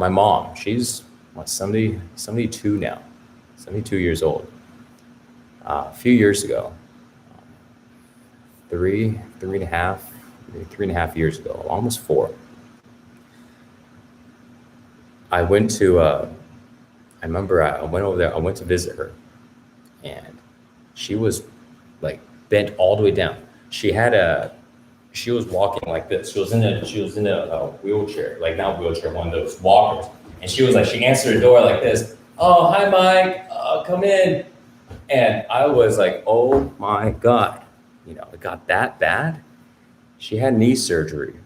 my mom, she's what, 72 now, 72 years old. A few years ago, three and a half, maybe 3.5 years ago, almost four, I went to, I remember I went over there, I went to visit her, and she was like bent all the way down. She was walking like this. She was in a wheelchair, like not wheelchair, one of those walkers. And she answered the door like this. Oh, hi, Mike, come in. And I was like, oh my God, it got that bad. She had knee surgery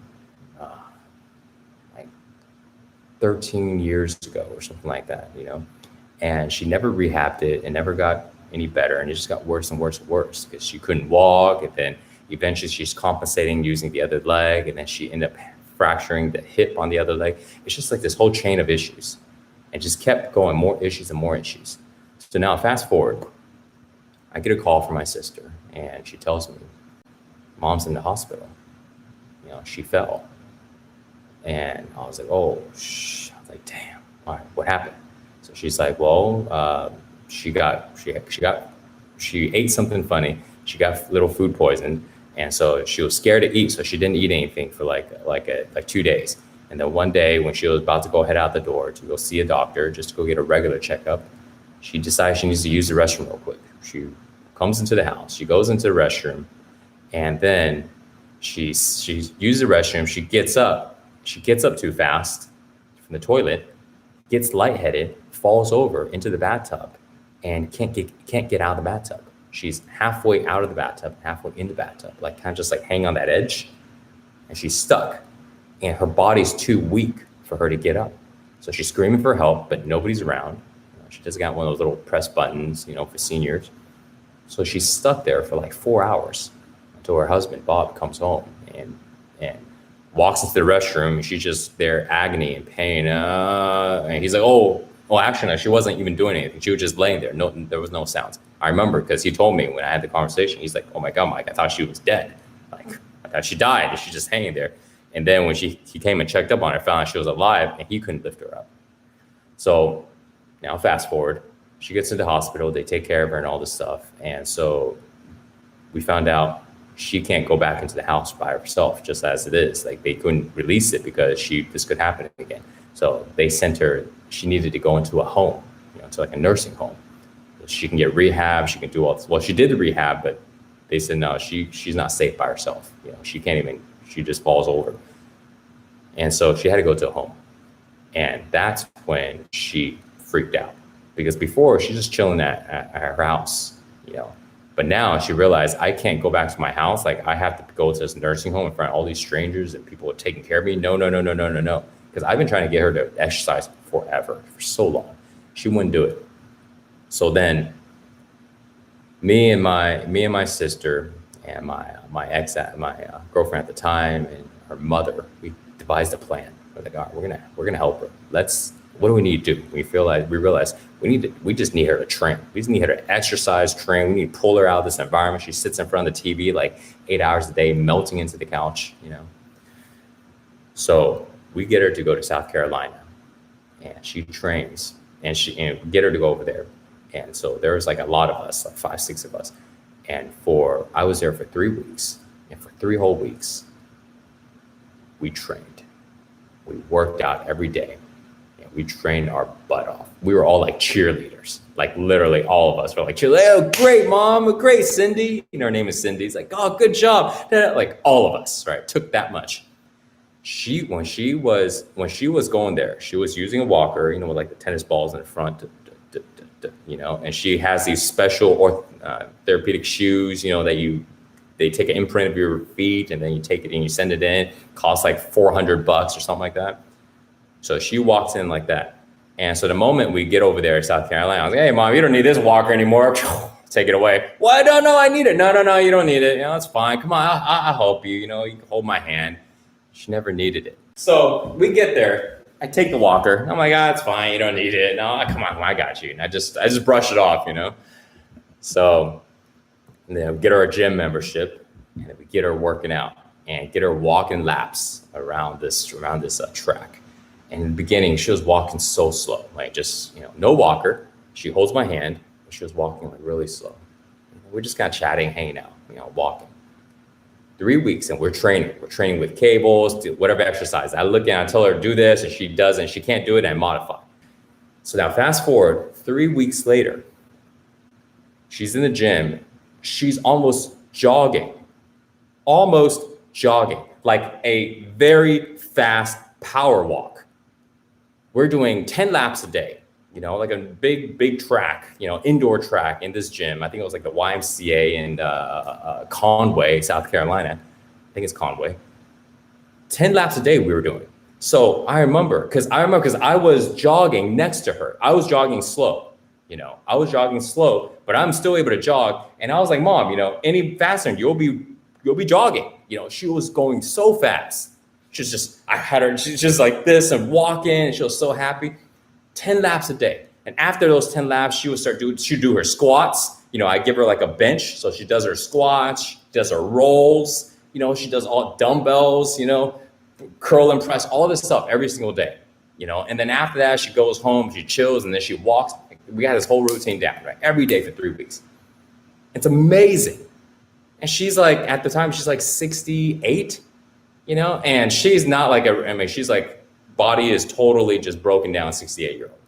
like 13 years ago or something like that, and she never rehabbed it and never got any better. And it just got worse and worse and worse because she couldn't walk. And then eventually she's compensating using the other leg. And then she ended up fracturing the hip on the other leg. It's just like this whole chain of issues, and just kept going, more issues and more issues. So now fast forward, I get a call from my sister, and she tells me, Mom's in the hospital. She fell. And I was like, oh, I was like, damn, all right, what happened? So she's like, well, she ate something funny. She got little food poison. And so she was scared to eat. So she didn't eat anything for like 2 days. And then one day when she was about to go head out the door to go see a doctor, just to go get a regular checkup, she decides she needs to use the restroom real quick. She comes into the house, she goes into the restroom, and then she uses the restroom. She gets up too fast from the toilet, gets lightheaded, falls over into the bathtub, and can't get out of the bathtub. She's halfway out of the bathtub, halfway in the bathtub, like kind of just like hang on that edge, and she's stuck. And her body's too weak for her to get up. So she's screaming for help, but nobody's around. She just got one of those little press buttons, for seniors. So she's stuck there for like 4 hours until her husband, Bob, comes home and walks into the restroom. And she's just there, agony and pain. And he's like, oh, actually, no, she wasn't even doing anything. She was just laying there. No, there was no sounds. I remember because he told me when I had the conversation, he's like, oh my God, Mike, I thought she was dead. Like, I thought she died. And she's just hanging there. And then when he came and checked up on her, found out she was alive, and he couldn't lift her up. So now fast forward, she gets into the hospital, they take care of her and all this stuff. And so we found out she can't go back into the house by herself, just as it is. Like, they couldn't release it because this could happen again. So they sent her, she needed to go into a home, to like a nursing home. She can get rehab, she can do all this. Well, she did the rehab, but they said, no, she's not safe by herself. She can't even, she just falls over. And so she had to go to a home. And that's when she freaked out, because before she's just chilling at her house, but now she realized, I can't go back to my house. Like, I have to go to this nursing home in front of all these strangers and people are taking care of me. No. Because I've been trying to get her to exercise forever, for so long. She wouldn't do it. So then me and my sister and my girlfriend at the time and her mother, we devised a plan. We're like, all right, we're gonna help her. What do we need to do? We realize we just need her to train. We just need her to exercise, train. We need to pull her out of this environment. She sits in front of the TV like 8 hours a day, melting into the couch, So we get her to go to South Carolina, and she trains, and get her to go over there. And so there was like a lot of us, like 5, 6 of us. And I was there for 3 weeks, and for 3 whole weeks, we trained. We worked out every day. We trained our butt off. We were all like cheerleaders, like literally all of us were like cheerleaders. Oh, great, Mom, great, Cindy. Her name is Cindy. It's like, oh, good job. Like all of us, right? Took that much. When she was going there, she was using a walker, with like the tennis balls in the front, and she has these special therapeutic shoes, that they take an imprint of your feet and then you take it and you send it in. Costs like $400 or something like that. So she walks in like that. And so the moment we get over there in South Carolina, I was like, hey, Mom, you don't need this walker anymore. Take it away. Well, I don't know. I need it. No, you don't need it. It's fine. Come on, I'll help you. You can hold my hand. She never needed it. So we get there. I take the walker. I'm like, it's fine. You don't need it. No, come on, I got you. And I just brush it off, So get her a gym membership, and then we get her working out and get her walking laps around this track. And in the beginning, she was walking so slow, like just, no walker. She holds my hand, and she was walking like really slow. We're just kind of chatting, hanging out, walking. 3 weeks, and we're training. We're training with cables, do whatever exercise. I look and I tell her to do this, and she doesn't. She can't do it, and I modify. So now fast forward 3 weeks later, she's in the gym. She's almost jogging, like a very fast power walk. We're doing 10 laps a day, like a big track, indoor track in this gym. I think it was like the YMCA in Conway, South Carolina. I think it's Conway. 10 laps a day we were doing. So I remember because I was jogging next to her. I was jogging slow, but I'm still able to jog. And I was like, Mom, any faster, you'll be jogging. She was going so fast. She's just like this and walking, and she was so happy. 10 laps a day. And after those 10 laps, she'd do her squats. I give her like a bench. So she does her squats, she does her rolls, she does all dumbbells, curl and press, all this stuff every single day, and then after that, she goes home, she chills, and then she walks. We got this whole routine down, right? Every day for 3 weeks. It's amazing. And she's like, at the time, she's like 68, and she's not like she's like, body is totally just broken down 68-year-old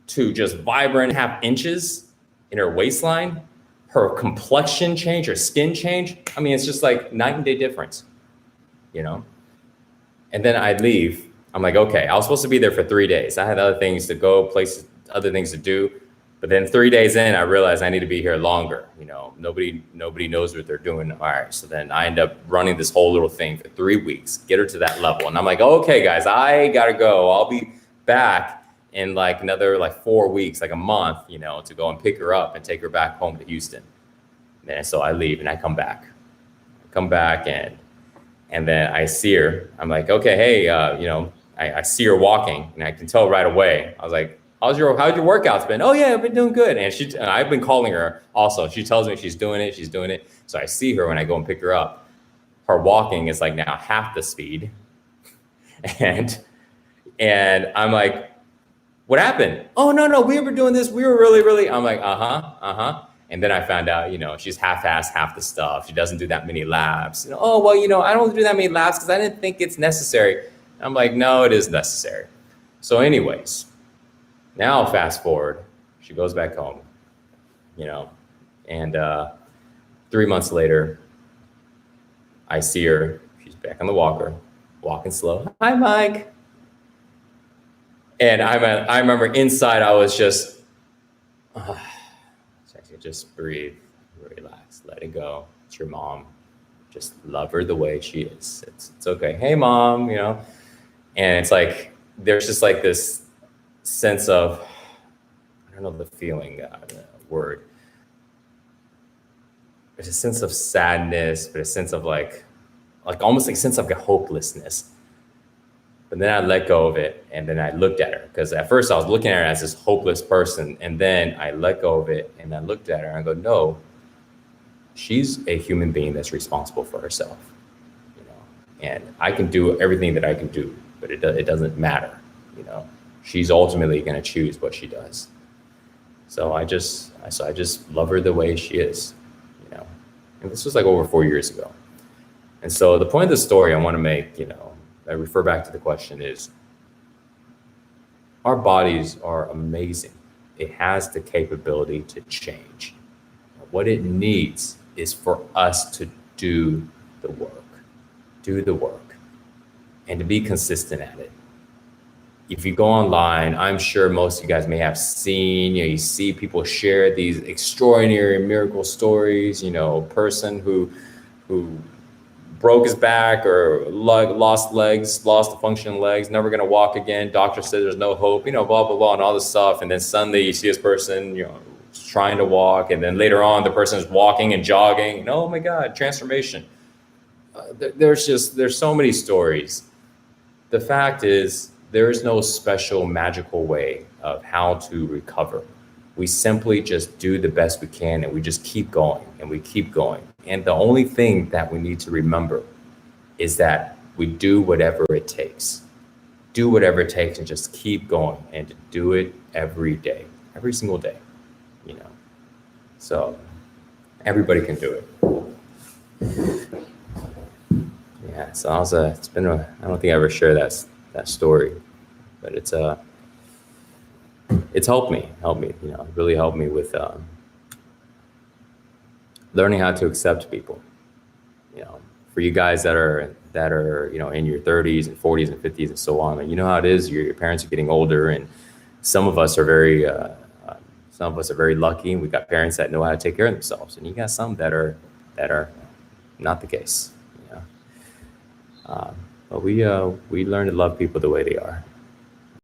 to just vibrant 1/2 inches in her waistline, her complexion change, her skin change. I mean, it's just like night and day difference, And then I'd leave. I'm like, okay, I was supposed to be there for 3 days. I had other things to go, places, other things to do. But then 3 days in, I realized I need to be here longer. Nobody knows what they're doing. All right. So then I end up running this whole little thing for 3 weeks, get her to that level. And I'm like, okay, guys, I got to go. I'll be back in like another 4 weeks, like a month, to go and pick her up and take her back home to Houston. And so I leave and I come back. And then I see her. I'm like, okay, hey, I see her walking, and I can tell right away. I was like, how's your workouts been? Oh yeah, I've been doing good. And I've been calling her also. She tells me she's doing it. So I see her when I go and pick her up. Her walking is like now half the speed. And I'm like, what happened? Oh, no, we were doing this. We were really. I'm like, uh-huh. And then I found out, she's half-assed half the stuff. She doesn't do that many laps. Oh, well, I don't do that many laps because I didn't think it's necessary. I'm like, no, it is necessary. So anyways, now fast forward, she goes back home, and 3 months later, I see her. She's back on the walker, walking slow. Hi, Mike. And I remember inside, I was just, just breathe, relax, let it go. It's your mom. Just love her the way she is. It's okay. Hey, Mom, And it's like, there's just like this sense of, I don't know the feeling, the word. There's a sense of sadness, but a sense of like almost like a sense of hopelessness. But then I let go of it, and then I looked at her, because at first I was looking at her as this hopeless person, and then I let go of it, and I looked at her and I go, no, she's a human being that's responsible for herself, and I can do everything that I can do, but it doesn't matter, she's ultimately going to choose what she does. So I just love her the way she is, and this was like over 4 years ago. And so the point of the story I want to make, I refer back to the question is, our bodies are amazing. It has the capability to change. What it needs is for us to do the work, and to be consistent at it. If you go online, I'm sure most of you guys may have seen, you see people share these extraordinary miracle stories, person who broke his back or lost the functioning legs, never gonna walk again. Doctor said there's no hope, blah, blah, blah, and all this stuff. And then suddenly you see this person, trying to walk. And then later on, the person is walking and jogging. Oh my God, transformation. There's so many stories. The fact is, there is no special magical way of how to recover. We simply just do the best we can, and we just keep going and we keep going. And the only thing that we need to remember is that we do whatever it takes. do whatever it takes and just keep going and to do it every day, every single day, you know. So everybody can do it. Yeah, so it's been I don't think I ever share that story, but it's helped me, you know, really helped me with learning how to accept people, you know. For you guys that are you know, in your 30s and 40s and 50s and so on, you know how it is. Your parents are getting older, and some of us are very lucky, and we've got parents that know how to take care of themselves, and you got some that are not the case, you know. But we learn to love people the way they are.